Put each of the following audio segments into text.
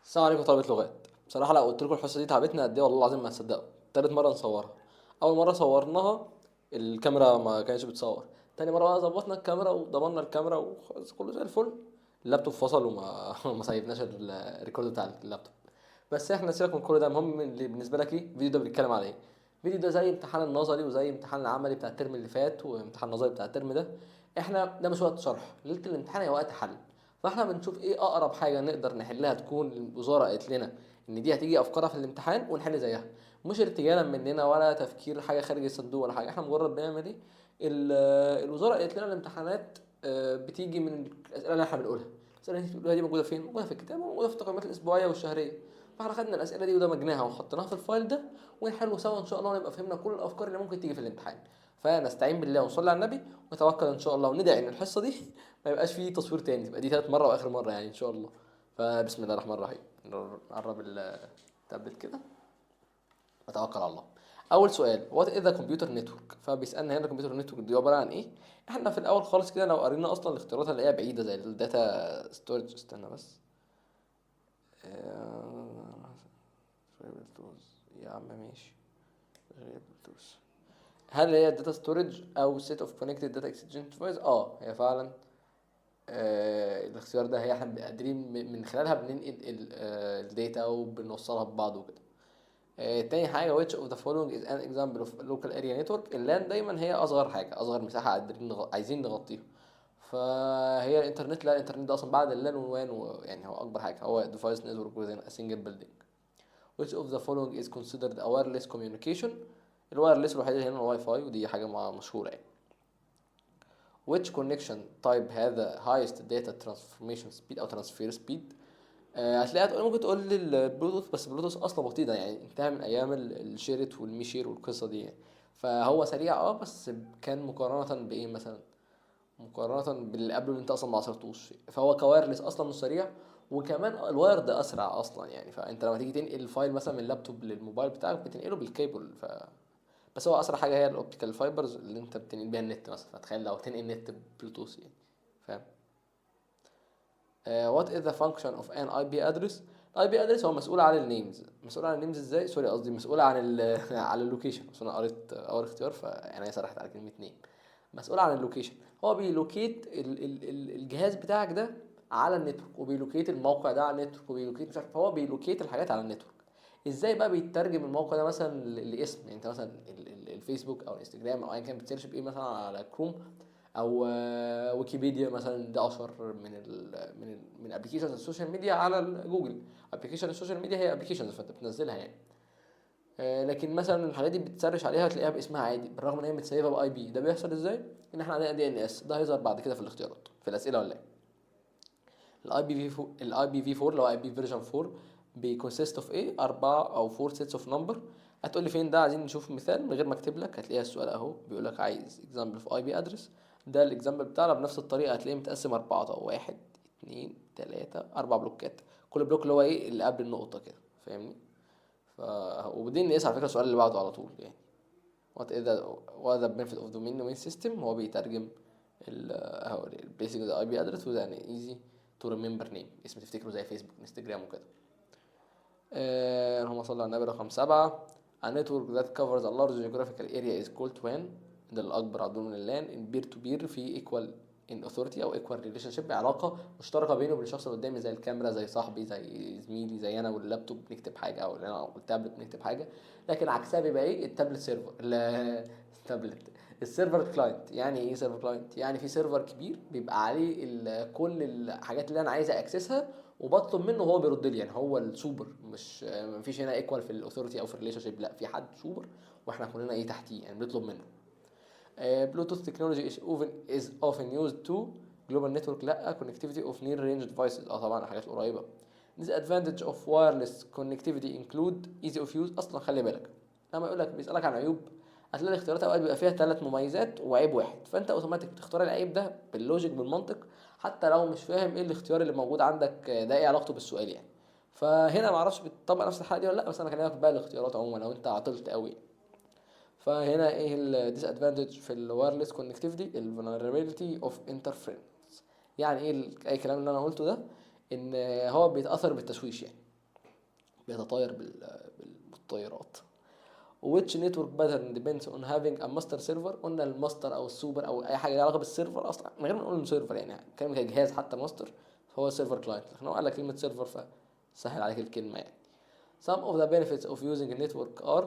السلام عليكم طلبة لغات. بصراحة لو قلت لكم الحصة دي تعبتنا قد ايه والله العظيم ما هتصدقوا. تالت مرة نصورها. أول مرة صورناها الكاميرا ما كانتش بتصور. تاني مرة بقى ظبطنا الكاميرا وضمنا الكاميرا وخلاص كله زي الفل. اللابتوب فصل وما ما سيبناش الريكورد بتاع اللابتوب. بس احنا سيبك من كل ده، المهم اللي بالنسبة لك ايه الفيديو ده بيتكلم على ايه. الفيديو ده زي امتحان النظري وزي امتحان العملي بتاع الترم اللي فات وامتحان النظري بتاع الترم ده. احنا ده مش وقت شرح، ليلة الامتحان هي وقت حل. فاحنا بنشوف ايه اقرب حاجه نقدر نحلها تكون الوزاره قالت لنا ان دي هتيجي افكارها في الامتحان ونحل زيها. مش ارتجالا مننا ولا تفكير حاجه خارج الصندوق ولا حاجه، احنا مجرد بنعمل ايه. الوزاره قالت لنا الامتحانات بتيجي من الاسئله اللي احنا بنقولها. الاسئله اللي انت بتقولها دي موجوده فين؟ موجوده في الكتاب وموجوده في التقييمات الاسبوعيه والشهريه. فاحنا خدنا الاسئله دي ودمجناها وحطيناها في الفايل ده، ونحله سوا ان شاء الله ونبقى فهمنا كل الافكار اللي ممكن تيجي في الامتحان. فنستعين بالله ونصلي على النبي ونتوكل ان شاء الله وندعي ان الحصه دي ما يبقاش فيه تصوير تاني، تبقى دي تالت مرة وآخر مرة يعني إن شاء الله. فبسم الله الرحمن الرحيم. نقرب التابلت كده وتوكل على الله. أول سؤال وات إذا كمبيوتر نتورك، فبيسألنا هنا الكمبيوتر نتورك دي عبارة عن إيه؟ إحنا في الأول خالص كده لو قرينا أصلا الاختيارات اللي هي بعيدة زي الداتا ستورج، استنى بس. يا عم ماشي. هل هي الداتا ستورج أو set of connected data exchange device؟ هي فعلا الاختيار ده. هي احنا قادرين من خلالها بننقل الداتا وبنوصلها ببعض وكده. تاني حاجة which of the following is an example of local area network. اللان دايما هي أصغر حاجة، أصغر مساحة قادرين عايزين نغطيها. فهي الإنترنت، لا الإنترنت ده أصلا بعد اللان والوان يعني هو أكبر حاجة، هو device network within a single building. which of the following is considered a wireless communication. الوايرلس الوحيد اللي هنا الواي فاي، ودي حاجة مشهورة يعني. which connection type هذا highest data transformation speed أو transfer speed. هتلاقيها ممكن تقول لي البلوتوث، بس البلوتوث اصلا بطيء يعني انتهى من ايام الشيرت والميشير والقصه دي يعني. فهو سريع بس كان مقارنه بايه مثلا؟ مقارنه باللي قبله اللي انت اصلا ما عصرتوش، فهو كوايرلس اصلا مش سريع. وكمان الواير ده اسرع اصلا يعني، فانت لما تيجي تنقل الفايل مثلا من اللابتوب للموبايل بتاعك بتنقله بالكيبل بس هو اسرع حاجه هي الاوبتيكال فايبرز اللي انت بتنقل بيها النت مثلا، فتخيل لو تنقل نت بلوتوث يعني. فاهم؟ what is the function of an IP address. الاي بي ادرس هو مسؤول عن النيمز. مسؤول عن النيمز ازاي؟ سوري قصدي مسؤول عن على اللوكيشن، بس انا قريت اول اختيار فانا هي سرحت على كلمه نيم. مسؤول عن اللوكيشن. هو بيلوكيت الجهاز بتاعك ده على النتورك، وبيلوكيت الموقع ده على النتورك، وبيلوكيت مش عارف، فهو بيلوكيت الحاجات على النتورك. ازاي بقى بيترجم الموقع ده مثلا لاسم؟ يعني انت مثلا الفيسبوك او الانستجرام او ايا كان بتسيرش بايه مثلا على كروم او ويكيبيديا مثلا، ده اشهر من ابلكيشنز السوشيال ميديا على جوجل. ابلكيشن السوشيال ميديا هي ابلكيشنز فانت بتنزلها يعني. لكن مثلا الحاجات دي بتسرش عليها تلاقيها باسمها عادي بالرغم ان هي متسيبه باي بي. ده بيحصل ازاي؟ ان احنا عندنا دي ان اس، ده هيظهر بعد كده في الاختيارات في الاسئله ولا ايه. الاي بي في 4 اللي هو اي بي فيرجن 4 بيكونسيست اوف ايه؟ 4 او 4 سيتس اوف نمبر. هتقول لي فين ده؟ عايزين نشوف مثال من غير ما اكتب لك. هتلاقيها السؤال اهو بيقول لك عايز اكزامبل في اي بي ادرس. ده الاكزامبل بتاعنا بنفس الطريقه، هتلاقيه متقسم 4 طب 1 2 3 4 بلوكات. كل بلوك اللي هو ايه اللي قبل النقطه كده، فاهمني؟ ف وبدين نقيس على فكره السؤال اللي بعده على طول يعني. what the benefit of domain name system. هو بيترجم اهو البيسك اي بي ادرس وده يعني ايزي تو ريمبر نيم، اسم تفتكره زي فيسبوك انستجرام وكده. اللهم صل على النبي. رقم 7. A network that covers a large geographical area is called WAN. ده الأكبر عدو من اللان. in peer to peer في equal in authority أو equal relationship، علاقة مشتركة بينه وبين الشخص اللي قدامي، زي الكاميرا زي صاحبي زي زميلي زي أنا واللابتوب بنكتب حاجة أو أنا والتابلت بنكتب حاجة. لكن عكسها بيبقى إيه؟ التابلت سيرفر التابلت السيرفر كلاينت. يعني ايه سيرفر كلاينت؟ يعني في سيرفر كبير بيبقى عليه كل الحاجات اللي انا عايز اكسسها وبطلب منه وهو بيرد لي. يعني هو السوبر، مش مفيش هنا ايكوال في الاثوريتي او في الريليشن شيب، لا في حد سوبر واحنا كلنا ايه تحتيه يعني بنطلب منه. بلوتوث تكنولوجي is often used to global network. لا connectivity of near range devices. طبعا الحاجات القريبه. disadvantage of wireless connectivity include easy of use. اصلا خلي بالك لما يقول لك بيسالك عن عيوب، هتلاقي الاختيارات اوقات بيبقى فيها 3 مميزات وعيب واحد، فانت اوتوماتيك بتختار العيب ده باللوجيك بالمنطق، حتى لو مش فاهم ايه الاختيار اللي موجود عندك ده ايه علاقته بالسؤال يعني. فهنا ما اعرفش بتطبق نفس الحاجه دي ولا لا، بس انا كلامك بقى الاختيارات عموما لو انت عطلت قوي. فهنا ايه الديس ادفانتج في الوايرلس كونكتيفيتي؟ الفولنربيلتي اوف انترفيرنس. يعني ايه اي كلام اللي انا قلته ده؟ ان هو بيتاثر بالتشويش يعني. بيتطاير بالطيارات. which network pattern depends on having a master server. قلنا الماستر او السوبر او اي حاجه ليها علاقه بالسيرفر اصلا من غير ما نقول انه سيرفر، يعني كلمه كجهاز حتى ماستر فهو سيرفر كلاينت، لكن هو قال لك كلمه سيرفر فسهل عليك الكلمه يعني. some of the benefits of using a network are،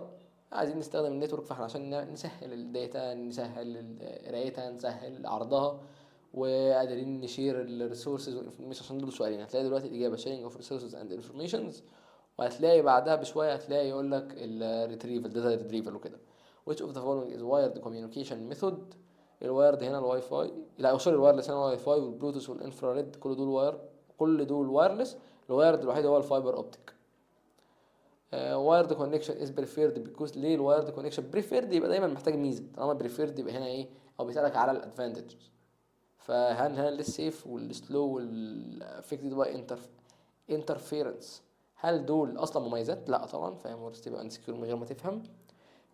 عايزين نستخدم النتورك فاحنا عشان نسهل الداتا، نسهل قرايتها، نسهل عرضها، وقادرين نشير الريسورسز والانفورميشن. عشان دول سؤالين هتلاقي دلوقتي الاجابه sharing of resources and informations، وهتلاقي بعدها بشويه هتلاقي يقول لك الريتريفل، داتا ريتريفل وكده. which of the following is wired communication method. الوايرد هنا الواي فاي، لا سوري الوايرلس هنا الواي فاي والبلوتوث والانفراريد كل دول كل دول وايرلس. الوايرد الوحيد هو الفايبر اوبتيك. وايرد كونكشن از بريفيرد بيكوز. ليه الوايرد كونكشن بريفيرد؟ يبقى دايما محتاج ميزه، طالما بريفيرد يبقى هنا ايه، او بيسالك على الادفانتجز. فهل هنا السيف والسلو والافكتد باي انترفيرنس، هل دول اصلا مميزات؟ لا طبعا، فاهم ورث تبقى انسكيور من غير ما تفهم.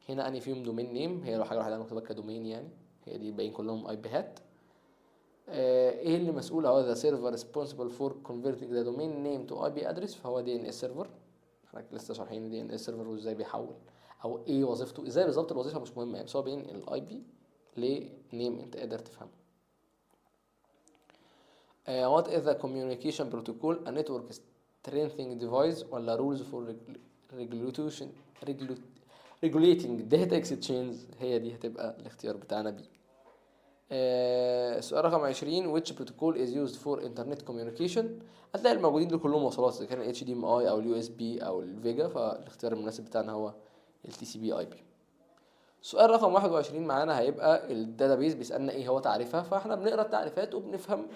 هنا اني فيهم دومين نيم، هي لو حاجه واحده مكتوبه كدومين يعني، هي دي باين كلهم اي بيهات. ايه اللي مسؤول اهو the server responsible for converting the domain name to IP address، فهو DNS server. احنا لسه شارحين DNS server وازاي بيحول، او ايه وظيفته، ازاي بالظبط الوظيفه مش مهمه يعني، بس هو بينقل الاي بي لنيم انت قادر تفهمه. what is the communication protocol a network strengthening device ولا rules for regulation regulating data exchange، هي دي هتبقى الاختيار بتاعنا بي. السؤال رقم 20 which protocol is used for internet communication. هتلاقي الموجودين دول كلهم وصلات، اذا كان ال HDMI او ال USB او الفيجا، فالاختيار المناسب بتاعنا هو ال TCP/IP. السؤال رقم 21 معانا هيبقى الداتابيز، بيسألنا ايه هو تعريفها، فاحنا بنقرا التعريفات وبنفهم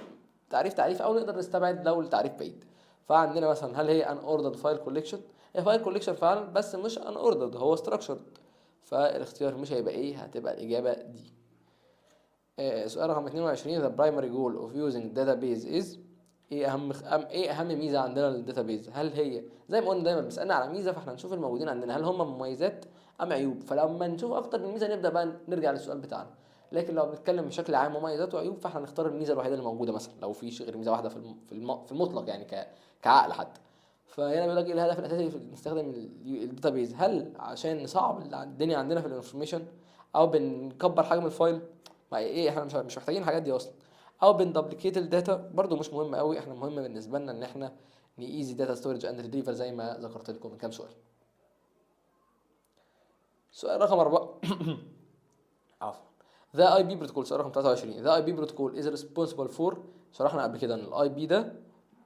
تعريف او نقدر نستبعد لو التعريف بعيد. فعندنا مثلا هل هي ان اوردرد فايل كوليكشن، هي فايل كوليكشن فعلا بس مش ان اوردرد، هو structured، فالاختيار مش هيبقى ايه، هتبقى الاجابه دي. سؤال رقم 22 the primary goal of using database is، ايه اهم ميزه عندنا للداتابيز، هل هي زي ما قلنا دايما بنسالنا على ميزه، فاحنا نشوف الموجودين عندنا هل هم مميزات ام عيوب، فلما نشوف اكتر من ميزه نبدا بقى نرجع للسؤال بتاعنا. لكن لو بنتكلم بشكل عام مميزات وعيوب، فاحنا نختار الميزه الوحيده اللي موجوده، مثلا لو في غير ميزه واحده في المطلق يعني كعقل حتى. فهنا بيقول لك ايه الهدف الاساسي في نستخدم الداتابيز، هل عشان نصعب الدنيا عندنا في الانفورميشن، او بنكبر حجم الفايل، ما ايه احنا مش محتاجين الحاجات دي اصلا، او بندبليكيت الداتا، برضو مش مهم قوي، احنا مهم بالنسبه لنا ان احنا نيزي داتا ستورج اند ريتريفال زي ما ذكرت لكم من كام سؤال. سؤال رقم 4 عفوا ذا اي بي بروتوكول. سؤال رقم 23 ذا اي بي بروتوكول از ريسبونسبل فور. شرحنا قبل كده ان الاي بي ده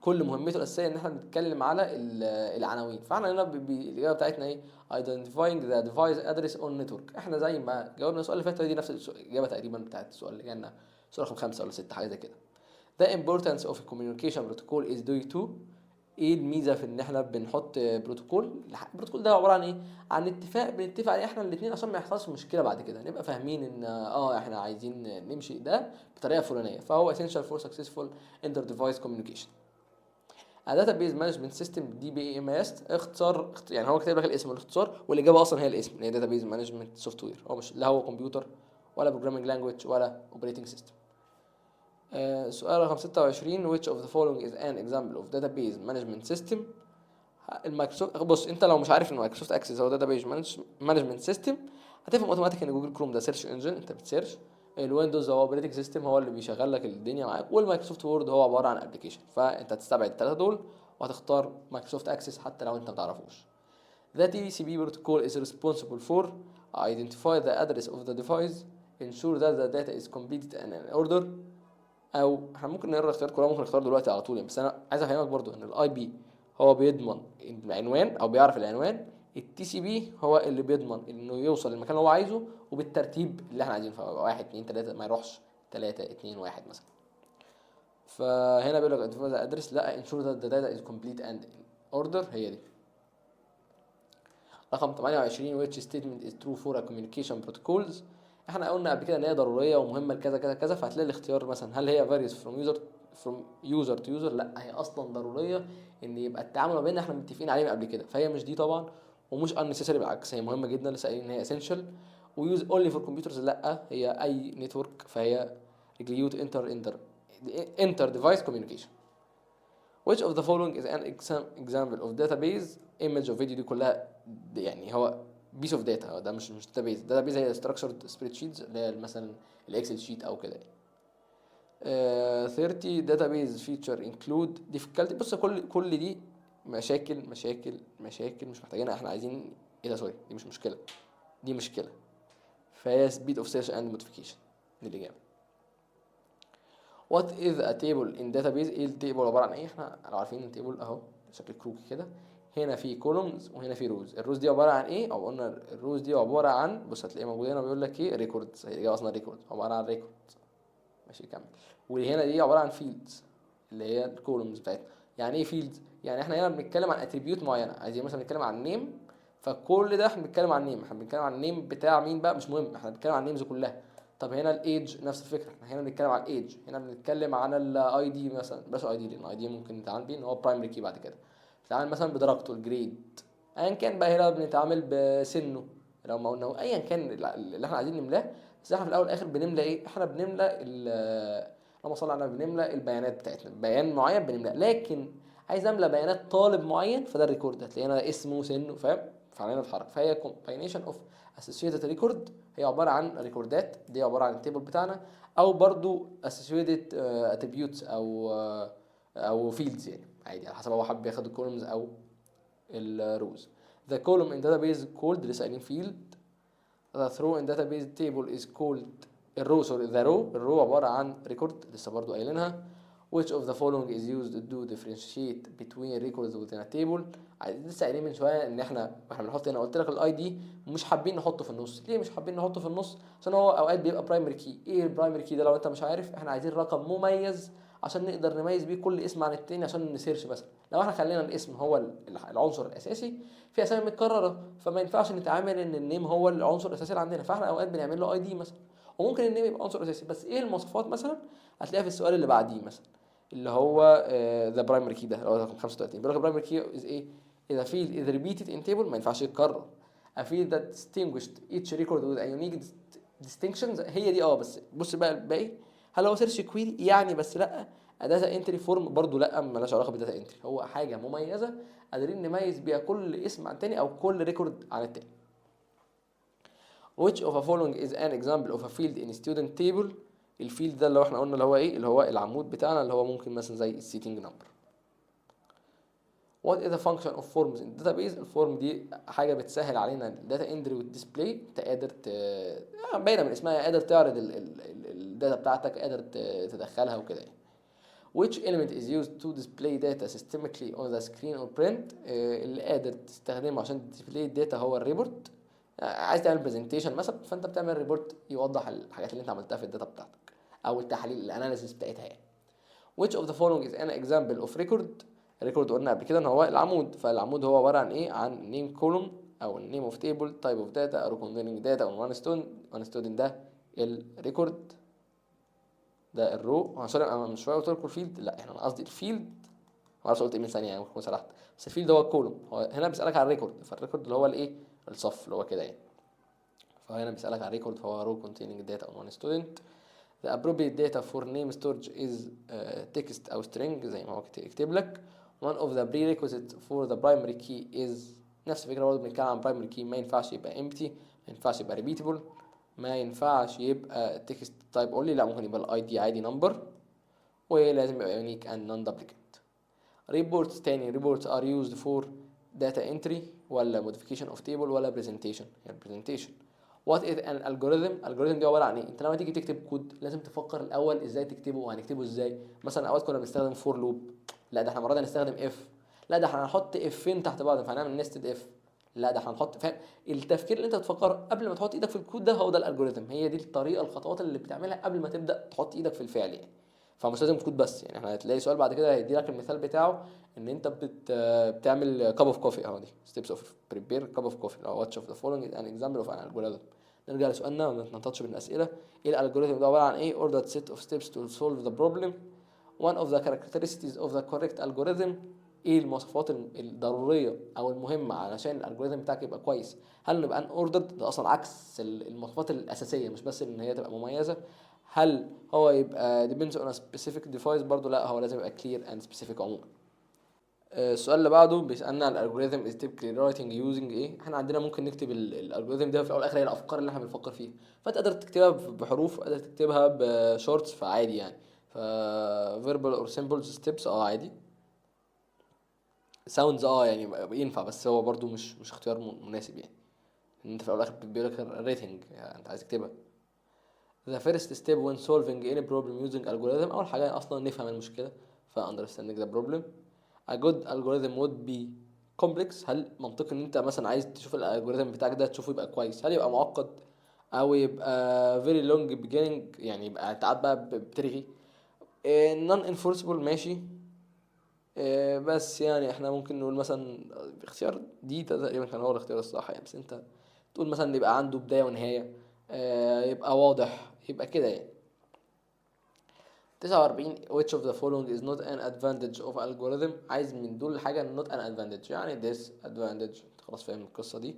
كل مهمته الاساسيه ان احنا بنتكلم على العناوين، فاحنا هنا الاجابه بتاعتنا ايه، identifying the device address on network. احنا زي ما جاوبنا السؤال اللي فات دي نفس الاجابه تقريبا بتاعت السؤال اللي جانا، سؤال رقم 5 ولا 6 حاجه زي كده. The importance of a communication protocol is due to، ايه الميزه في ان احنا بنحط بروتوكول. البروتوكول ده عباره عن ايه، عن اتفاق بنتفق عليه احنا الاثنين عشان ما يحصلش مشكله بعد كده، نبقى فاهمين ان احنا عايزين نمشي ده بطريقه فلانيه، فهو essential for successful inter device communication. A database management system DBMS اختصار، يعني هو كاتب لك الاسم والاختصار، والاجابه اصلا هي الاسم اللي هي database management software، هو مش لا هو كمبيوتر ولا programming language ولا operating system. سؤال رقم 26 which of the following is an example of database management system. المايكروسوفت، بص انت لو مش عارف ان مايكروسوفت اكسس هو داتابيز مانجمنت سيستم، هتفهم اوتوماتيك ان جوجل كروم ده سيرش انجن، انت بتسيرش. الويندوز هو اوبريتنج سيستم، هو اللي بيشغل لك الدنيا معاك، والمايكروسوفت وورد هو عباره عن ابلكيشن، فانت هتستبعد الثلاثه دول وهتختار مايكروسوفت اكسس حتى لو انت ما تعرفوش. The TCP protocol is responsible for identify the address of the device, ensure that the data is completed in an order. او احنا ممكن نقرا الاختيار كلها، ممكن نختار دلوقتي على طول يعني، بس انا عايز افهمك برضو ان الاي بي هو بيضمن العنوان او بيعرف العنوان، التي سي بي هو اللي بيضمن انه يوصل للمكان اللي هو عايزه وبالترتيب اللي احنا عايزينه، فواحد اتنين تلاته، ما يروحش تلاته اتنين واحد مثلا. فهنا بيقول لك ادرس، لا ensure that the data is complete and in order، هي دي. رقم 28 which statement is true for a communication protocols. احنا قلنا قبل كده ان هي ضروريه ومهمه لكذا كذا كذا، فهتلاقي الاختيار مثلا هل هي varies from user to user، لا هي اصلا ضروريه ان يبقى التعامل ما بيننا احنا متفقين عليه من قبل كده، فهي مش دي طبعا، ومش unnecessary، بالعكس هي مهمه جدا، لسه قايلين ان هي essential. ويوز only for computers، لا هي اي نتورك، فهي regulate inter device communication. which of the following is an example of database image of video. دي كلها يعني هو piece of data، ده مش database هي structured spreadsheets اللي هي مثلا الاكسل شيت او كده. 30 database feature include difficulty. بص كل دي مشاكل مش محتاجينها، احنا عايزين ايه ده، سوري دي مش مشكلة، دي مشكلة. فهي speed of search and modification دي الإجابة. what is a table in database. ايه التيبل عبارة عن ايه؟ احنا لو عارفين التيبل اهو شكل كروكي كده، هنا في columns وهنا في rows. الروز دي عبارة عن ايه؟ او قلنا الروز دي عبارة عن، بص هتلاقيه موجود هنا بيقول لك ايه records، هي الإجابة اصلا records، عبارة عن records. ماشي كمل. وهنا دي عبارة عن fields اللي هي الكولومز بتاعتنا. يعني ايه fields؟ يعني احنا هنا بنتكلم عن اتريبيوت معينة، عايزين مثلا نتكلم عن نيم، فكل ده احنا بنتكلم عن نيم، احنا بنتكلم عن النيم بتاع مين بقى مش مهم، احنا بنتكلم عن النيمز كلها. طب هنا الايدج نفس الفكره، احنا هنا بنتكلم عن الايدج، هنا بنتكلم عن الاي دي مثلا، بلاش اي دي لان اي دي ممكن نتعامل بيه ان هو برايمري كي بعد كده، نتعامل مثلا بدرجته الجريد ايا كان بقى، هنا بنتعامل بسنه لو ما قلنا ايا كان اللي احنا عايزين نملاه. بس احنا في الاول والاخر بنملى ايه؟ احنا بنملى اللهم صل على النبي، بنملى البيانات بتاعتنا، بيان معين بنملاه. لكن عايز املى بيانات طالب معين، فده الريكورد هتلاقي هنا اسمه سنه فاهم، فعلينا نتحرك. فهي combination of associated record، هي عبارة عن ريكوردات، دي عبارة عن التيبل بتاعنا، او برضو associated attributes او fields يعني عادي على حسب هو حابب ياخد الكولومز او الروز. the column in database called لسه قايلين field. the row in database table is called الرو، سوري the row، الرو عبارة عن ريكورد لسه برضو قايلينها. which of the following is used to differentiate between records within a table. لسه قايلين من شويه ان احنا بنحط هنا، قلت لك الاي دي مش حابين نحطه في النص. ليه مش حابين نحطه في النص؟ عشان هو اوقات بيبقى برايمري كي. ايه البرايمري كي ده لو انت مش عارف؟ احنا عايزين رقم مميز عشان نقدر نميز بيه كل اسم عن التاني عشان نسيرش مثلا. لو احنا خلينا الاسم هو العنصر الاساسي، في اسامي متكرره، فما ينفعش نتعامل ان النيم هو العنصر الاساسي اللي عندنا، فاحنا اوقات بنعمل له اي دي مثلا. وممكن النيم يبقى عنصر اساسي، بس ايه المواصفات مثلا هتلاقيها في السؤال اللي بعديه مثلا، اللي هو ذا برايمري كي ده اللي هو رقم 35. بيقول لك البرايمري كي از ايه؟ اذا field is repeated in table ما ينفعش يتكرر. a field that distinguished each record with a unique distinctions، هي دي بس بص بقى الباقي، هل هو سيرش كويري يعني؟ بس لا. داتا انتري فورم برضو لا، مالهاش علاقه بالداتا انتري، هو حاجه مميزه قادرين نميز بيها كل اسم عن التاني او كل ريكورد عن التاني. which of a following is an example of a field in student table. الفيلد ده اللي هو احنا قلنا اللي هو ايه، اللي هو العمود بتاعنا اللي هو ممكن مثلا زي السيتنج نمبر. what is the function of forms in database. الفورم دي حاجه بتسهل علينا الداتا اندري والديسبلاي، انت قادر باينه من اسمها، قادر تعرض الداتا بتاعتك، قادر تدخلها وكده يعني. which element is used to display data systemically on the screen or print. اللي قادر تستخدمه عشان تديسبلاي الداتا هو الريبورت. عايز تعمل برزنتيشن مثلا، فانت بتعمل ريبورت يوضح الحاجات اللي انت عملتها في الداتا بتاعتك او التحاليل الاناليسيس بتاعتها يعني. which of the following is an example of record. record قلنا قبل كده ان هو العمود، فالعمود هو عباره عن ايه؟ عن name column او name of table type of data or containing data on one student ده الريكورد، ده الرو. سوري انا مش شويه قلت لكم الفيلد، لا احنا قصدي الفيلد، ما اعرفش قلت ايه من ثانيه يعني ممكن سرحت، بس الفيلد هو الكولوم. هو هنا بيسالك على الريكورد، فالريكورد اللي هو الايه؟ الصف اللي هو كده يعني. فهنا بيسالك على الريكورد فهو row containing data on one student. the appropriate data for name storage is text أو string زي ما هو يكتب لك. one of the prerequisites for the primary key is نفس الفكرة برضه، بنتكلم عن primary key ما ينفعش يبقى empty، ما ينفعش يبقى repeatable، ما ينفعش يبقى text type only، لا ممكن يبقى ال ID عادي number، ولازم يبقى unique and non-duplicate. reports تاني، reports are used for data entry ولا modification of table ولا presentation؟ يعني presentation. what is an algorithm. algorithm دي عباره عن ايه؟ انت لما تيجي تكتب كود لازم تفكر الاول ازاي تكتبه وهنكتبه ازاي. مثلا اوقات كنا بنستخدم فور لوب، لا ده احنا المره دي هنستخدم اف، لا ده احنا هنحط افين تحت بعض فهنعمل نستد اف، لا ده احنا هنحط، فاهم؟ التفكير اللي انت بتفكره قبل ما تحط ايدك في الكود ده هو ده الالجوريثم، هي دي الطريقه الخطوات اللي بتعملها قبل ما تبدا تحط ايدك في الفعل يعني. فمش لازم كود بس يعني، احنا هتلاقي سؤال بعد كده هيدي لك المثال بتاعه ان انت بتعمل كاب اوف كوفي اهو، دي ستيبس اوف بريبير كاب اوف كوفي، او واتش اوف ذا فولوينج ان اكزامبل اوف ان الجوريثم. نرجع لسؤالنا وما ننتطش بالاسئله. ايه الالجوريثم ده عباره عن ايه؟ ordered set of steps to solve the problem. one of the characteristics of the correct algorithm. ايه المواصفات الضروريه او المهمه علشان الالجوريثم بتاعك يبقى كويس؟ هل نبقى ان اوردرد، ده اصلا عكس المواصفات الاساسيه، مش بس ان هي تبقى مميزه. هل هو يبقى depends on a specific device؟ برضو لا، هو لازم يبقى clear and specific عموما. السؤال اللي بعده بيسألنا على الالجوريثم is typically writing using ايه. احنا عندنا ممكن نكتب الالجوريثم ده في الاول والاخر هي الافكار اللي احنا بنفكر فيها، فانت قادر تكتبها بحروف، قادر تكتبها بشورتس، فعادي يعني. ف verbal or symbols steps عادي. sounds يعني ينفع، بس هو برضو مش اختيار مناسب يعني، ان انت في الاول والاخر بيقول لك rating يعني انت عايز تكتبها. the first step when solving any problem using algorithm، اول حاجه اصلا نفهم المشكله، ف understanding the problem. a good algorithm would be complex، هل منطقي ان انت مثلا عايز تشوف الالجوريثم بتاعك ده تشوفه يبقى كويس، هل يبقى معقد او يبقى very long beginning يعني يبقى انت قاعد بقى بترغي. non enforceable ماشي. بس يعني احنا ممكن نقول مثلا اختيار دي تقريبا كان هو الاختيار الصح يعني، بس انت تقول مثلا يبقى عنده بداية ونهاية، يبقى واضح، يبقى كده يعني. 49 which of the following is not an advantage of algorithm، عايز من دول حاجة not an advantage يعني disadvantage، خلاص فاهم القصة دي.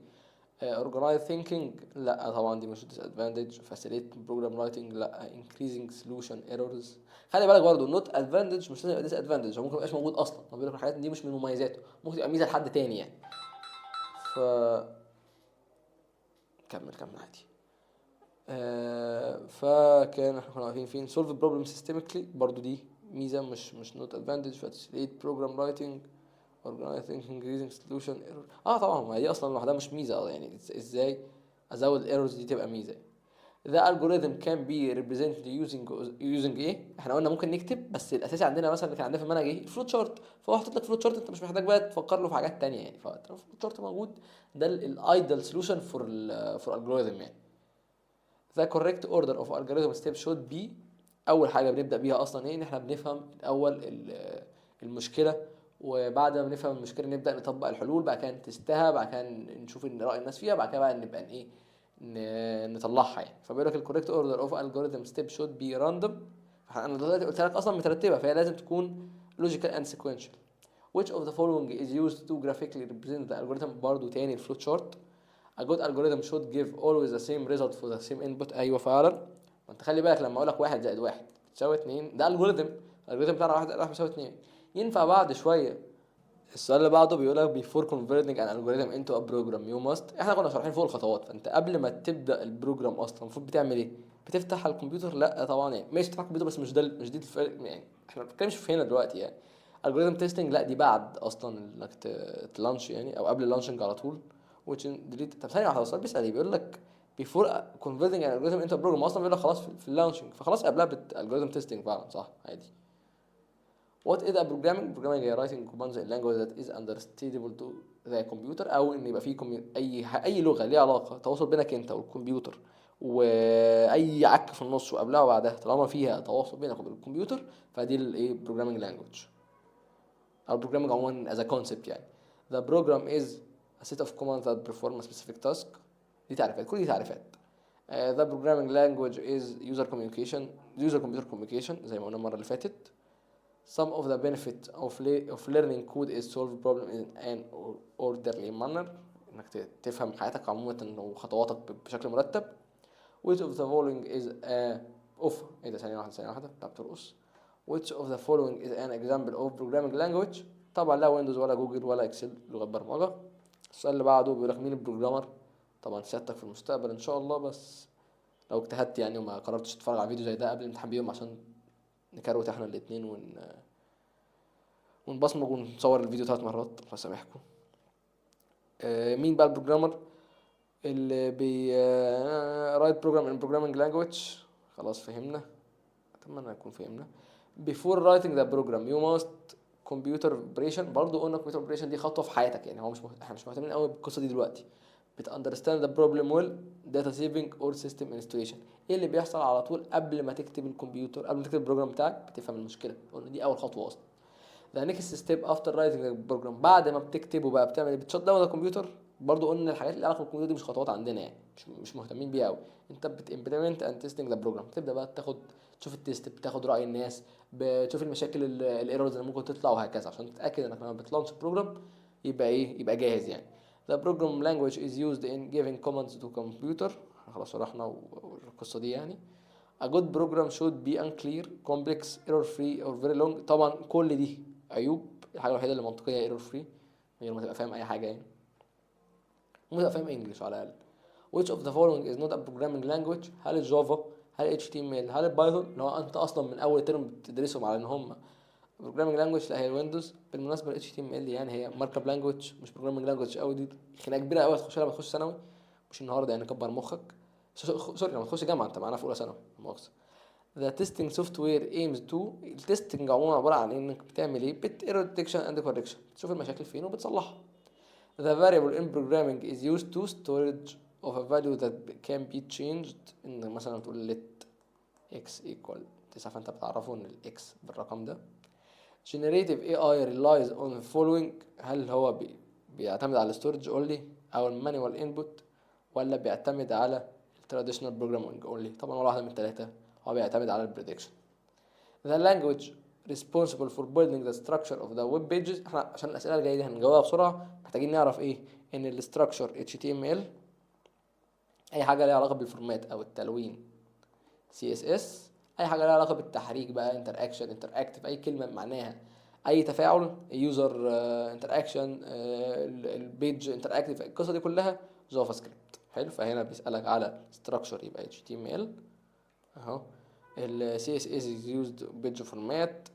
organized thinking لا طبعا دي مش disadvantage. facilitate program writing لا. increasing solution errors، خلي بالك برضه not advantage مش لازم يبقى disadvantage، هو ممكن ميبقاش موجود اصلا، هو بيقول لك الحاجات دي مش من مميزاته، ممكن تبقى ميزة لحد تاني يعني. ف كمل عادي. فكان احنا كنا واقفين فين؟ solve problem systemically برضو دي ميزة مش not advantage. facilitate program writing organize thinking increasing solution error. طبعا ما دي اصلا لوحدها مش ميزة يعني ازاي ازود الايرورز دي تبقى ميزة. the algorithm can be represented using ايه. احنا قلنا ممكن نكتب، بس الاساسي عندنا مثلا اللي كان عندنا في المنهج ايه؟ الفلوت شارت، فهو حاطط لك فلوت شارت انت مش محتاج بقى تفكر له في حاجات تانية يعني، فالفلوت شارت موجود، ده الايدل سولوشن فور الجوريثم يعني. the correct order of algorithm steps should be، اول حاجه بنبدا بيها اصلا ايه؟ ان احنا بنفهم الاول المشكله، وبعد ما بنفهم المشكله نبدا نطبق الحلول، بعد كده نتستها، بعد كده نشوف ان راي الناس فيها، بعد كده بقى نبقى ايه نطلعها يعني. فبيقول لك الكوريكت اوردر اوف algorithm step should be random، انا دلوقتي قلت لك اصلا مترتبه، فهي لازم تكون logical and sequential. which of the following is used to graphically represent the algorithm، برضو تاني الفلوت شارت. a good algorithm should give always the same result for the same input. ايوه فعلا، ما انت خلي بالك لما اقول لك 1 زائد 1 تساوي 2 ده الجوريثم، الالجوريثم بتاعنا 1 زائد 1 بيساوي 2. ينفع بعد شويه السؤال اللي بعده بيقول لك before converting an algorithm into a program you must، احنا كنا شارحين فوق الخطوات، فانت قبل ما تبدا البروجرام اصلا المفروض بتعمل ايه؟ بتفتح الكمبيوتر؟ لا طبعا يعني ماشي تفتح الكمبيوتر، بس مش دي الفرق يعني، احنا ما بنتكلمش في هنا دلوقتي يعني. algorithm testing لا دي بعد اصلا انك تلانش يعني، او قبل اللانشنج على طول. which delete. طب ثانيه واحده، السؤال بيسال ايه؟ بيقول لك before converting an algorithm into a program، اصلا بيقول لك خلاص في اللانشنج، فخلاص قبلها algorithm testing فعلا صح عادي. What is a programming؟ programming هي writing commands in language that is understandable to the computer، او ان يبقى فيه اي لغه ليها علاقه تواصل بينك انت والكمبيوتر، واي عك في النص وقبلها وبعدها طالما فيها تواصل بينك وبين الكمبيوتر، فدي الايه programming language، او programming عموما as a concept يعني. the program is a set of commands that perform a specific task، دي تعريفات، كل دي تعريفات. the programming language is user computer communication زي ما قلنا المره اللي فاتت. some of the benefit of learning code is solve problem in an orderly manner، انك تفهم حياتك عموما وخطواتك بشكل مرتب. which of the following is a of ايه ده؟ ثانية واحدة بتاع بترقص. which of the following is an example of programming language؟ طبعا لا ويندوز ولا جوجل ولا اكسل لغة برمجة. السؤال اللي بعده بيقول لك مين البروجرامر؟ طبعا سيادتك في المستقبل ان شاء الله، بس لو اجتهدت يعني وما قررتش تتفرج على فيديو زي ده قبل الامتحان بيوم عشان نكروت احنا الاتنين ونبصمج ونصور الفيديو 3 مرات، الله يسامحكم. مين بقى البروجرامر اللي بي رايت بروجرام ان بروجرامينج لانجويج؟ خلاص فهمنا، اتمنى نكون فهمنا. before writing the program you must computer preparation، برضو قلنا computer preparation دي خطوه في حياتك يعني، هو احنا مش مهتمين قوي بالقصه دي دلوقتي. بت understand the problem well، data saving or system installation، ايه اللي بيحصل على طول قبل ما تكتب الكمبيوتر، قبل ما تكتب البروجرام بتاعك بتفهم المشكله، قلنا دي اول خطوه اصلا. the next step after writing the program، بعد ما بتكتبه بقى بتعمل ايه؟ بتشت داون الكمبيوتر. برضو قلنا الحاجات اللي علاقه بالكمبيوتر دي مش خطوات عندنا يعني، مش مهتمين بيها قوي. انت بتimplement and testing the program، تبدا بقى تشوف التيست، بتاخد راي الناس، بتشوف المشاكل الايرورز اللي ممكن تطلع وهكذا، عشان تتاكد انك لما بتلانش بروجرام يبقى ايه؟ يبقى جاهز يعني. the program language is used in giving commands to computer، خلاص شرحنا القصه دي يعني. a good program should be unclear complex error free or very long، طبعا كل دي عيوب الحاجه الوحيده اللي منطقيه ايرور فري من غير ما تبقى فاهم اي حاجه يعني، ممكن تبقى فاهم انجلش على الاقل. which of the following is not a programming language؟ هل الجافا، هل ال HTML، هل البايثون اللي هو انت اصلا من اول ترم بتدرسهم على ان هم programming language؟ لا، هي الويندوز. بالمناسبه ال HTML يعني هي markup language مش programming language قوي، دي خناقه كبيره قوي هتخش لها لما تخش ثانوي، مش النهارده يعني، كبر مخك. سوري لما تخش جامعه، انت معانا في اولى ثانوي مؤاخذه. The testing software aims to، التستنج عموما عباره عن انك بتعمل ايه؟ error detection and correction، تشوف المشاكل فين وبتصلحها. The variable in programming is used to storage of a value that can be changed. إن مثلا تقول let x equal 9، فأنت بتعرفه إن ال x بالرقم ده. Generative AI relies on the following. هل هو بيعتمد على storage only أو ال manual input، ولا بيعتمد على traditional programming only؟ طبعا ولا واحدة من التلاتة، هو بيعتمد على ال prediction. The language responsible for building the structure of the web pages. احنا عشان الأسئلة الجاية دي هنجاوبها بسرعة محتاجين نعرف ايه؟ ان ال structure HTML، اي حاجة ليها علاقة بالفورمات او التلوين CSS، اي حاجة ليها علاقة بالتحريك بقى interaction interactive، اي كلمة معناها اي تفاعل user interaction البيج interactive، القصة دي كلها جافا سكريبت. حلو، فهنا بيسألك على structure يبقى HTML اهو. ال CSS is used page format.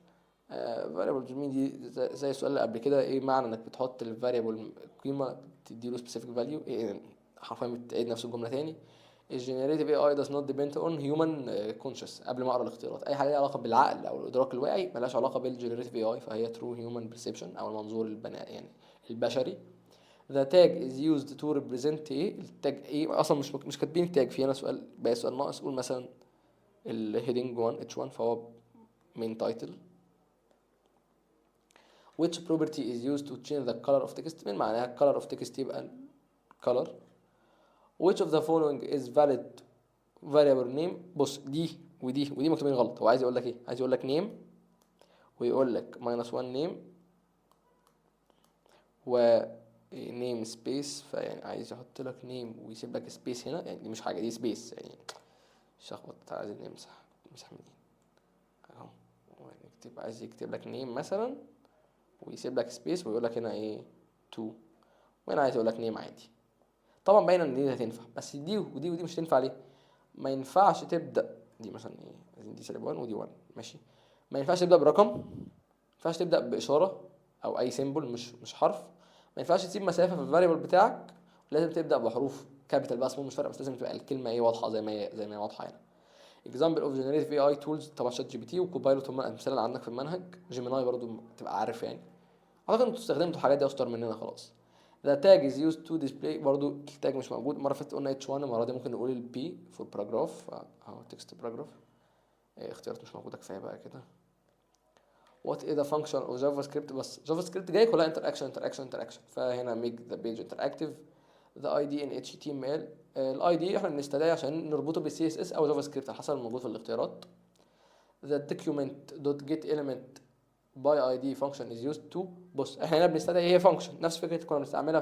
variable مين دي؟ زي السؤال اللي قبل كده، ايه معنى انك بتحط ال variable قيمة تديله specific value؟ ايه حرفيا بتعيد نفس الجملة تاني. ال generative AI does not depend on human conscious. قبل ما اقرا الاختيارات، اي حاجة ليها علاقة بالعقل او الادراك الواعي ملهاش علاقة بال generative AI، فهي true human perception او المنظور يعني البشري. The tag is used to represent ايه؟ التاج ايه اصلا؟ مش كاتبين التاج في هنا، سؤال بقى سؤال ناقص. قول مثلا الهيدنج 1 H1 فهو main title. which property is used to change the color of text؟ من معناها color of text يبقى color. which of the following is valid variable name؟ بص دي ودي مكتوبين غلط. هو عايز يقول لك ايه؟ عايز يقول لك name ويقول لك -1 name و name space، فيعني عايز يحط لك name ويسيب لك space هنا، يعني دي مش حاجة، دي space يعني شخبط. عايز نمسح من دي اهو، عايز يكتب لك name مثلا ويسيب لك سبيس ويقول لك هنا ايه 2، وهنا عايز يقول لك نيم عادي. طبعا باين ان دي هتنفع، بس دي ودي مش هتنفع. ليه؟ ما ينفعش تبدا دي مثلا ايه، لازم دي سالب 1 ودي 1 ماشي. ما ينفعش تبدا برقم، ما ينفعش تبدا باشاره او اي سيمبل مش حرف، ما ينفعش تسيب مسافه في الفاريبل بتاعك، لازم تبدا بحروف كابيتال بقى سمول مش فارقه، بس لازم تبقى الكلمه ايه واضحه زي ما هي واضحه هنا. example of generative AI tools طبعا شات جي بي تي وكوبايلوت هم الامثله اللي عندك في المنهج. جيميناي برضو تبقى عارف يعني، اعتقد انتوا استخدمتوا الحاجات دي اشطر مننا خلاص. The tag is used to display، برضو التاج مش موجود، المره اللي فاتت قلنا H1، المره دي ممكن نقول ال P for paragraph اهو text paragraph. اختيارات مش موجوده، كفايه بقى كده. What is the function of JavaScript؟ بس JavaScript جاي كلها interaction، فهنا make the page interactive. The ID in HTML، ال ID احنا بنستدعي عشان نربطه بال CSS او جافا سكريبت على حسب الموجود في الاختيارات. The document.getElement by ID function is used to، بص احنا هنا بنستدعي هي فانكشن نفس فكره كنا بنستعملها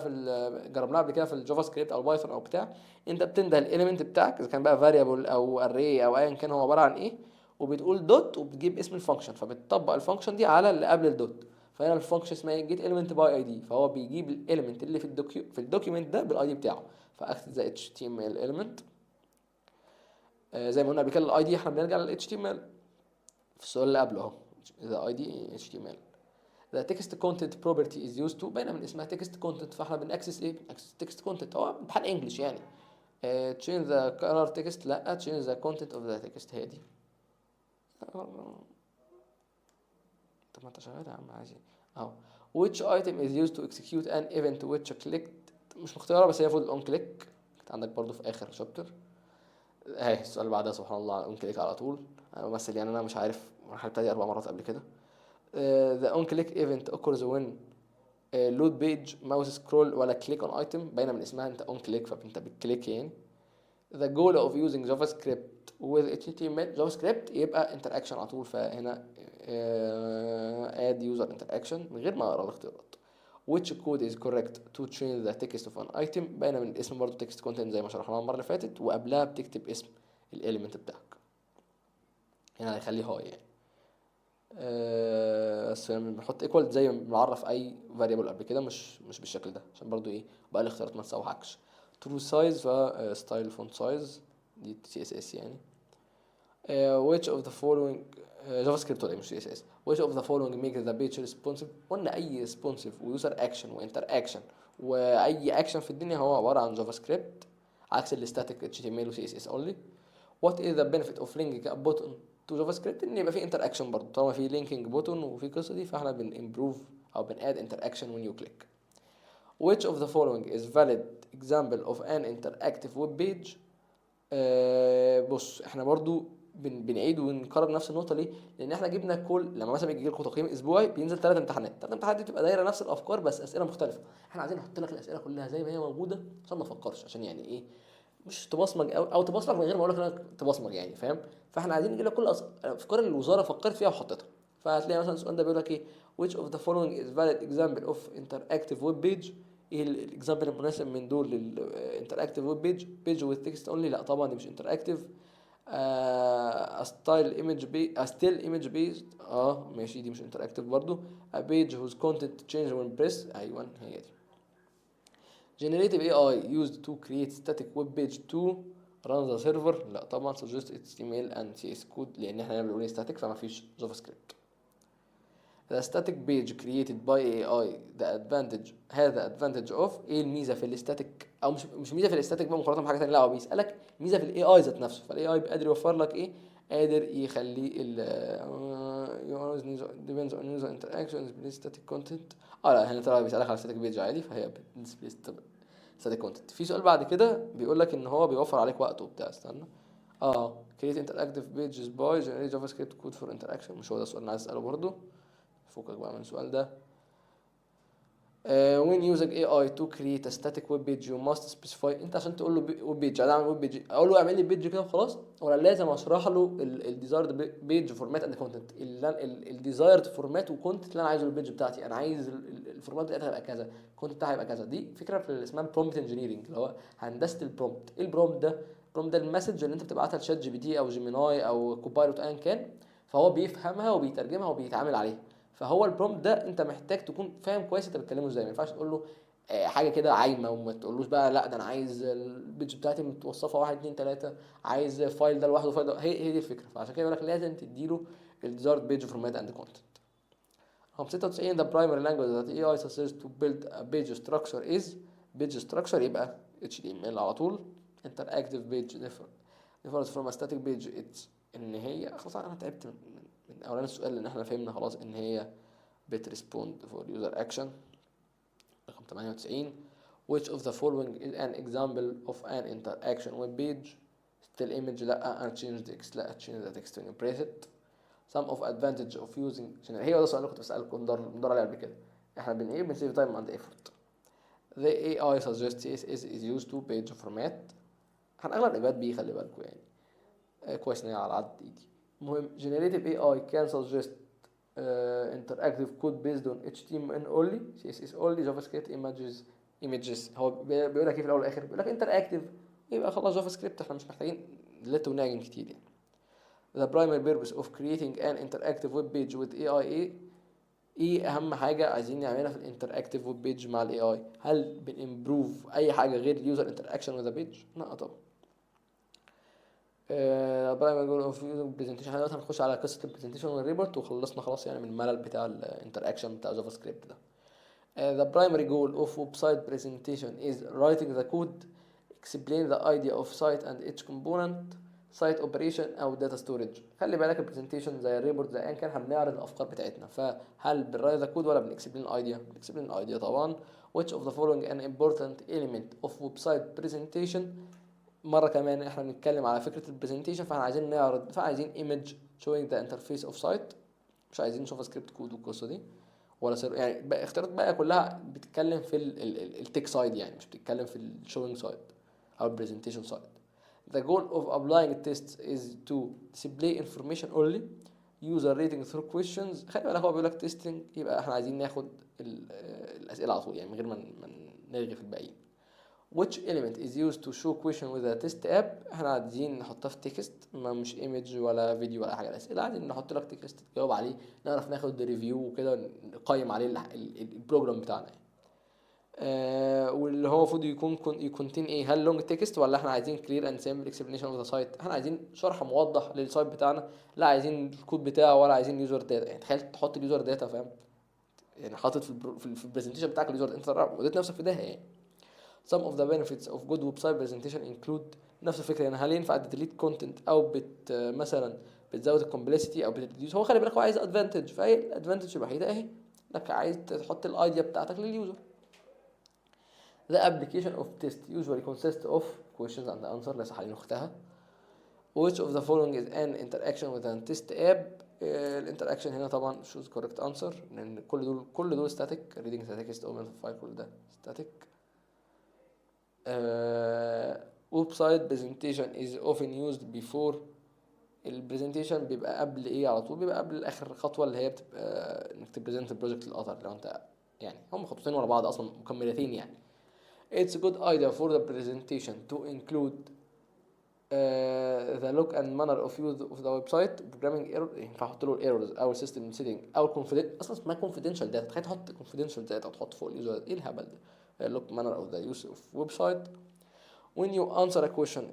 جربناها قبل كده في الجافا سكريبت او بايثون او بتاع. انت بتنده الاليمنت بتاعك اذا كان بقى فاريبل او اري او ايا كان هو عباره عن ايه، وبتقول دوت وبتجيب اسم الفانكشن، فبتطبق الفانكشن دي على اللي قبل الدوت. فهنا الفانكشن اسمها جيت اليمنت باي اي دي، فهو بيجيب الاليمنت اللي في الدوكيومنت ده بالاي دي بتاعه، فاكت ذا اتش تي ام ال اليمنت. زي ما قلنا قبل كده الاي دي احنا بنرجع لل HTML في السؤال اللي قبله اهو، ذا اي دي HTML. The text content property is used to، باينه من اسمها text content، فاحنا بنأكسس ايه؟ بنأكسس text content، هو امتحان انجلش يعني. change the color text، لا change the content of the text هي دي. طب ما انت شغال يا عم عايز ايه اهو. which item is used to execute an event which clicked، مش مختاره بس هي فول on click، كانت عندك برضو في اخر شابتر اهي. السؤال اللي بعدها سبحان الله on click على طول. انا بمثل يعني، انا مش عارف المرحله بتاعتي 4 مرات قبل كده. the on click event occurs when لود بيج ماوس سكرول ولا كليك اون ايتم، باينه من اسمها انت اون كليك فانت بتكليك يعني. the goal of using JavaScript with HTML، جافا سكريبت يبقى interaction على طول، فهنا add user interaction من غير ما اقرا الاختيارات. which code is correct to change the text of an item، باينه من الاسم برضو text content زي ما شرحناها المره اللي فاتت، وقبلها بتكتب اسم الاليمنت بتاعك، هنا هيخليه هاي يعني. بس يعني بنحط ايكوال زي ما بنعرف اي فاريبل قبل كده، مش بالشكل ده عشان برضو ايه بقى الاختيارات ما تسوحكش. ترو سايز ستايل فونت سايز دي سي اس اس يعني. which of the following جافا سكريبت ولا إيه؟ مش سي اس اس. which of the following make the page responsive. قلنا اي responsive ويوزر اكشن وانتر اكشن واي اكشن في الدنيا هو عباره عن جافا سكريبت، عكس الستاتيك اتش تي ام ال وسي اس اس اونلي. what is the benefit of linking a button to جافا سكريبت؟ ان يبقى في انتر اكشن برضه، طالما في linking button وفي القصه دي فاحنا بنimprove او بناد انتر اكشن when you click. which of the following is valid example of an interactive web page. بص احنا برضو بنعيد ونكرر نفس النقطه ليه؟ لان احنا جبنا كل لما مثلا بيجي لكم تقييم اسبوعي بينزل 3 امتحانات، 3 امتحانات دي بتبقى دايره نفس الافكار بس اسئله مختلفه. احنا عايزين نحط لك الاسئله كلها زي ما هي موجوده عشان ما نفكرش، عشان يعني ايه مش تبصمج او تبصمج من غير ما اقول لك انك تبصمج يعني فاهم. فاحنا عايزين نجيب لك كل افكار الوزاره فكرت فيها وحطيتها. فهتلاقي مثلا السؤال ده بيقول لك ايه which of the following is valid example of interactive web page. ايه الاكزامبل المناسب من دول للانتراكتيف ويب بيج؟ بيج with text only؟ لا طبعا دي مش انتراكتيف. ستايل ايمج ستيل ايمج بيزد ماشي دي مش انتراكتيف برضو. a page whose content change when press ايوه هي دي. generative AI used to create static web page to run the server؟ لا طبعا suggest HTML and CSS code لان احنا بنقول static فما فيش جافا سكريبت. The static page created by AI the advantage هذا advantage of ايه الميزه في الاستاتيك او مش ميزه في الاستاتيك بقى مقارنه بحاجه ثانيه، لا هو بيسالك ميزه في الاي اي ذات نفسه. فالاي اي قادر يوفر لك ايه؟ قادر يخلي ال depends on user interactions with static content. لا هنا طبعا بيسالك على static page عادي فهي display static content. في سؤال بعد كده بيقول لك ان هو بيوفر عليك وقت وبتاع، استنى. create interactive pages by generate JavaScript code for interaction. مش هو ده السؤال اللي عايز اساله برضه، فكك بقى من السؤال ده. when using AI to create a static web page you must specify. انت عشان تقول له ويب بيج عايز اعمل ويب بيج اقول له اعمل لي بيج كده وخلاص، ولا لازم اشرح له الديزايرد بيج فورمات اند كونتنت؟ الديزايرد فورمات وكونتنت اللي انا عايزه البيج بتاعتي، انا عايز الفورمات بتاعتها هيبقى كذا، الكونتنت بتاعها هيبقى كذا. دي فكره في اللي اسمها البرومبت انجينيرنج اللي هو هندسه البرومبت. ايه البرومبت ده؟ البرومبت ده المسج اللي انت بتبعتها لشات جي بي تي او جيميناي او كوبايلوت ايا كان، فهو بيفهمها وبيترجمها وبيتعامل عليها. فهو البرومبت ده انت محتاج تكون فاهم كويس انت بتكلمه ازاي. ما ينفعش تقول له حاجه كده عايمه وما تقولوش بقى لا ده انا عايز البيج بتاعتي متوصفه 1 2 3، عايز فايل ده لوحده فايل ده. هي دي الفكره. فعشان كده بيقول لك لازم تديله الديزايرد بيج فورمات اند كونتنت. رقم 96 the primary language that AI suggests to build a page structure is. page structure يبقى HTML على طول. interactive page different from a static page it's ان هي خلاص انا تعبت من اولان السؤال لان احنا فهمنا خلاص ان هي بتريسبوند for user action. رقم 98 which of the following is an example of an interaction web page. still image لا unchanged text لا change the text when you press it. some of advantage of using هي ده السؤال اللي كنت بسألكم ندور عليه قبل كده. احنا بنسيف تايم عند effort. the AI suggests CSS is used to page format. اغلب الاجابات بيه خلي بالكم يعني. كويس ان هي على عدد ايدي. المهم generative AI can suggest interactive code based on HTML only CSS only JavaScript images. هو بيقول لك ايه في الاول والاخر؟ بيقول لك interactive يبقى خلاص جافا سكريبت احنا مش محتاجين لت ونعجن كتير يعني. the primary purpose of creating an interactive web page with AI ايه اهم حاجه عايزين نعملها في الانتراكتيف ويب بيج مع الاي اي؟ هل بنimprove اي حاجه غير اليوزر انتراكشن وذ بيج؟ لا طبعا. برايمري جول اوف برزنتيشن. احنا دلوقتي هنخش على قصه البرزنتيشن والريبورت وخلصنا خلاص يعني من الملل بتاع الانتراكشن بتاع جافا سكريبت ده. The primary goal of website presentation is writing the code, explain the idea of site and each component, site operation أو data storage. خلي بالك البرزنتيشن زي الريبورت زي أيا كان هنعرض الأفكار بتاعتنا، فهل بنرايت ذا كود ولا بنكسبلين الايديا؟ بنكسبلين الايديا طبعا. which of the following an important element of website presentation. مرة كمان احنا بنتكلم على فكرة البرزنتيشن فاحنا عايزين نعرض فعايزين image showing the interface of site، مش عايزين نشوف سكريبت كود والقصة دي ولا يعني بقى اختيارات بقى كلها بتتكلم في التك سايد يعني مش بتتكلم في الشوينج سايد او البرزنتيشن سايد. The goal of applying tests is to display information only, user rating through questions. خلي بالك هو بيقول لك testing يبقى احنا عايزين ناخد الاسئله على طول يعني من غير ما نرغي في الباقيين. which element is used to show question with a test app. احنا عايزين نحطها في تكست، ما مش ايمج ولا فيديو ولا حاجه، الاسئله عادي نحط لك تكست تجاوب عليه، نعرف ناخد ريفيو وكده نقيم عليه البروجرام بتاعنا يعني. واللي هو المفروض يكونتين ايه، هل لونج تكست ولا احنا عايزين كلير اند سيمبل اكسبلانيشن اوف ذا سايت، احنا عايزين شرح موضح للسايت بتاعنا، لا عايزين الكود بتاعه ولا عايزين يوزر داتا. يعني تخيل تحط اليوزر داتا، فاهم؟ يعني حاطط في البرزنتيشن بتاعك اليوزر، انت وديت نفسك في ده يعني. some of the benefits of good website presentation include، نفس الفكره يعني، هل ينفع تديليت كونتنت او مثلا بتزود الكومبلكسيتي او بتريديوس. هو خلي بالك هو عايز ادفانتج، فهي الادفانتج الوحيده اهي انك عايز تحط الايديا بتاعتك لليوزر. The application of test usually consists of questions and answers، ليس حالين اختها. which of the following is an interaction with a test app. الانتراكشن هنا طبعا choose correct answer، لان كل دول static. reading the text open file كل ده static. website presentation is often used before. البرزنتيشن بيبقى قبل ايه على طول؟ بيبقى قبل اخر خطوه اللي هي بتبقى انك تبريزنت البروجكت للاذر. لو انت يعني هم خطوتين ورا بعض اصلا مكملتين يعني. It's a good idea for the presentation to include the look and manner of use of the website. programming error ينفع احط له الايرورز او السيستم سيتنج او اصلا اسمها confidential data. تخيل تحط confidential data وتحط فوق اليوزر، ايه الهبل ده؟ look manner of the use of website. when you answer a question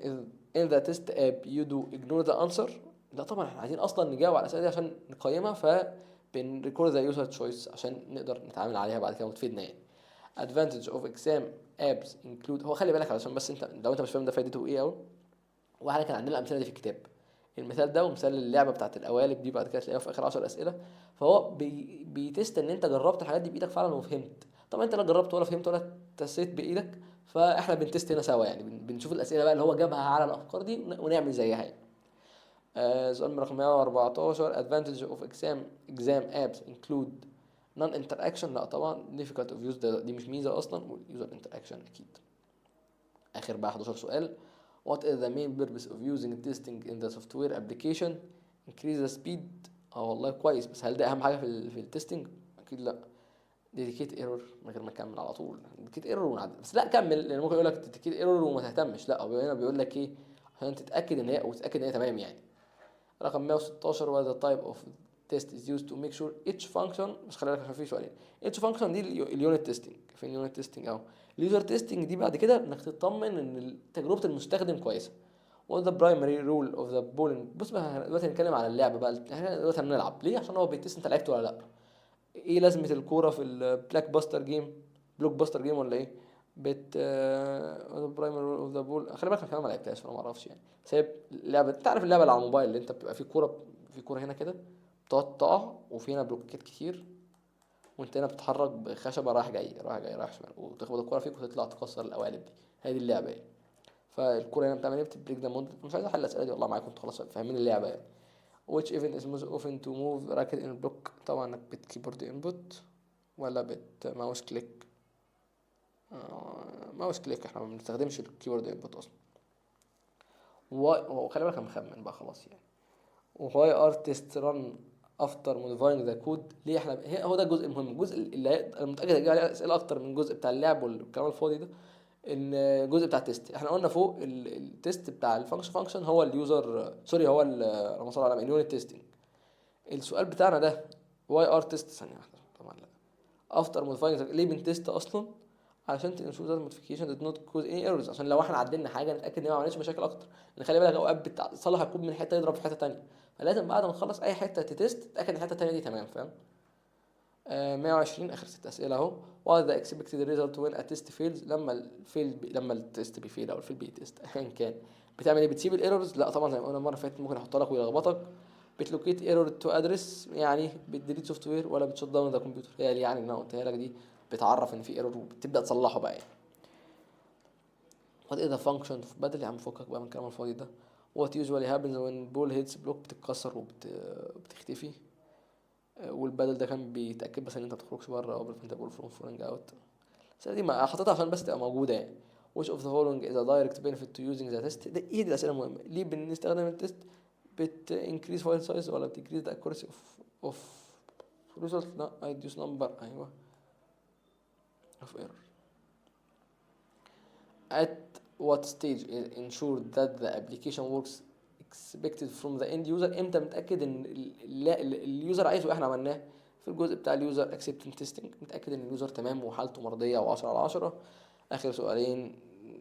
in the test app you do ignore the answer. لا طبعا احنا عايزين اصلا نجاوب على الاسئله دي عشان نقيمها، فبنريكورد ذا يوزر تشويس عشان نقدر نتعامل عليها بعد كده وتفيدنا يعني. advantage of exam apps include، هو خلي بالك علشان بس انت لو انت مش فاهم ده فايدته ايه قوي، واحنا كان عندنا الامثله دي في الكتاب. المثال ده ومثال اللعبه بتاعت القوالب دي بعد كده تلاقيها في اخر 10 اسئله. فهو بيتست ان انت جربت الحاجات دي بايدك فعلا وفهمت. طبعا انت لا جربت ولا فهمت ولا تسيت بايدك، فاحنا بنتست هنا سوا يعني، بنشوف الاسئله بقى اللي هو جابها على الافكار دي ونعمل زيها يعني. سؤال رقم 114 advantage of exam apps include non interaction. لا طبعا difficult of use دي مش ميزه اصلا، user interaction اكيد. اخر بقى 11 سؤال. what is the main purpose of using testing in the software application. increase the speed. والله كويس، بس هل ده اهم حاجه في التستنج؟ اكيد لا. dedicate error من غير ما اكمل على طول، dedicate error ونعدل، بس لا كمل لان ممكن يقول لك dedicate error وما تهتمش. لا هو هنا بيقول لك ايه عشان تتاكد ان هي تمام يعني. رقم 116 was the type of test is used to make sure each function. بس خلي بالك عشان في سؤالين. each function دي اليونت تيستنج، فين اليونت تيستنج اهو. اليوزر تيستنج دي بعد كده انك تطمن ان تجربه المستخدم كويسه. what the primary rule of the bowling. بص بقى دلوقتي هنتكلم على اللعب بقى، احنا دلوقتي هنلعب ليه؟ عشان هو بيتست انت لعبت ولا لا. ايه لازمه الكوره في البلاك باستر جيم، بلوك باستر جيم ولا ايه؟ برايمري رول اوف ذا بول. خلي بالك انا كمان ما لعبتهاش فانا ما اعرفش يعني. بس هي لعبه، انت عارف اللعبه اللي على الموبايل اللي انت بتبقى في كوره، في كوره هنا كده بتقعد تقع وفي هنا بلوكات كتير، وانت هنا بتتحرك بخشبه رايح جاي رايح جاي رايح شمال وتخبط الكوره فيك وتطلع تكسر القوالب دي. هي دي اللعبه يعني. فالكوره هنا بتعمل ايه؟ بتبريك ذا مود. مش عايز احل الاسئله دي والله، معاكم انتوا خلاص فاهمين اللعبه يعني. which event is most often to move racket in block. طبعا انك بتكيبورد انبوت ولا ماوس كليك. ماوس كليك، احنا ما بنستخدمش الكيبورد انبوت اصلا. وخلي بالك انا مخمن بقى خلاص يعني. why are tests run after modifying the code. ليه احنا هو ده الجزء المهم، الجزء اللي انا متاكد هيجي عليه اسئله اكتر من الجزء بتاع اللعب والكلام الفاضي ده. ان الجزء بتاع التست احنا قلنا فوق التست بتاع الفانكشن هو اليوزر سوري هو اللهم صل على اليونت تيستنج. السؤال بتاعنا ده واي ار تيست، ثانيه واحده طبعا لا. افتر موديفاينج ليه بنتست اصلا؟ علشان تنشور ذات موديفيكيشن ديد نوت كوز اني ايرورز، عشان لو احنا عدلنا حاجه نتاكد ان هي ما عملتش مشاكل اكتر. لان خلي بالك اوقات بتصلح الكود من حته يضرب في حته ثانيه، فلازم بعد ما نخلص اي حته تتست تتاكد ان الحته الثانيه دي تمام، فاهم؟ 120 اخر 6 اسئله اهو. what the expected result when a test fails. لما التست بيفيل او الفيل بيتست ايا كان بتعمل ايه؟ بتسيب الايرورز؟ لا طبعا زي ما قلنا المره اللي فاتت ممكن احط لك ويلخبطك. بتلوكيت ايرور تو ادرس، يعني بتديليت سوفت وير ولا بتشوت داون ذا كمبيوتر. هي اللي يعني اللي انا قلتها لك دي بتعرف ان في ايرور وبتبدا تصلحه بقى يعني. what is the function of بدل يا عم فكك بقى من الكلام الفاضي ده. what usually happens when ball hits block. بتتكسر وبتختفي. والبدل ده كان بيتاكد بس ان انت ما تخرجش بره قبل ما انت بول فروم فولينج اوت. الاسئله دي ما حطيتها عشان بس تبقى موجوده يعني. which of the following is a direct benefit to using the test. ده ايه دي الاسئله المهمه؟ ليه بنستخدم التست؟ increase file size ولا increase the accuracy of result. لا reduce number ايوه of error. at what stage ensure that the application works expected from the end user. امتى متاكد ان اليوزر عايزه احنا عملناه في الجزء بتاع اليوزر acceptance testing، متاكد ان اليوزر تمام وحالته مرضيه و10 على 10. اخر سؤالين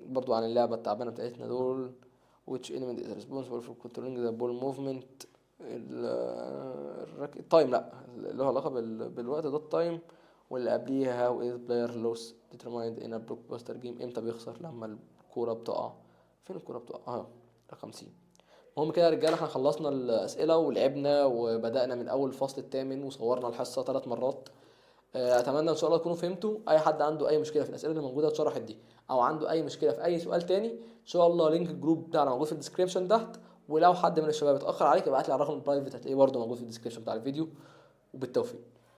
برضو عن اللعبه التعبانه بتاعتنا دول. which element is responsible for controlling the ball movement. التايم، لا اللي هو علاقه بالوقت ده التايم. واللي قبليها how is player loss determined in a blockbuster game. امتى بيخسر؟ لما الكوره بتقع. فين الكوره بتقع؟ رقم سي. المهم كده يا رجاله، احنا خلصنا الاسئله ولعبنا وبدانا من اول الفصل الثامن وصورنا الحصه 3 مرات. اتمنى ان شاء الله تكونوا فهمتوا. اي حد عنده اي مشكله في الاسئله اللي موجوده اتشرحت دي، او عنده اي مشكله في اي سؤال تاني، ان شاء الله لينك الجروب بتاعنا موجود في الديسكريبشن تحت. ولو حد من الشباب اتاخر عليك ابعت لي على الرقم البرايفت، هتلاقيه برده موجود في الديسكريبشن بتاع الفيديو. وبالتوفيق.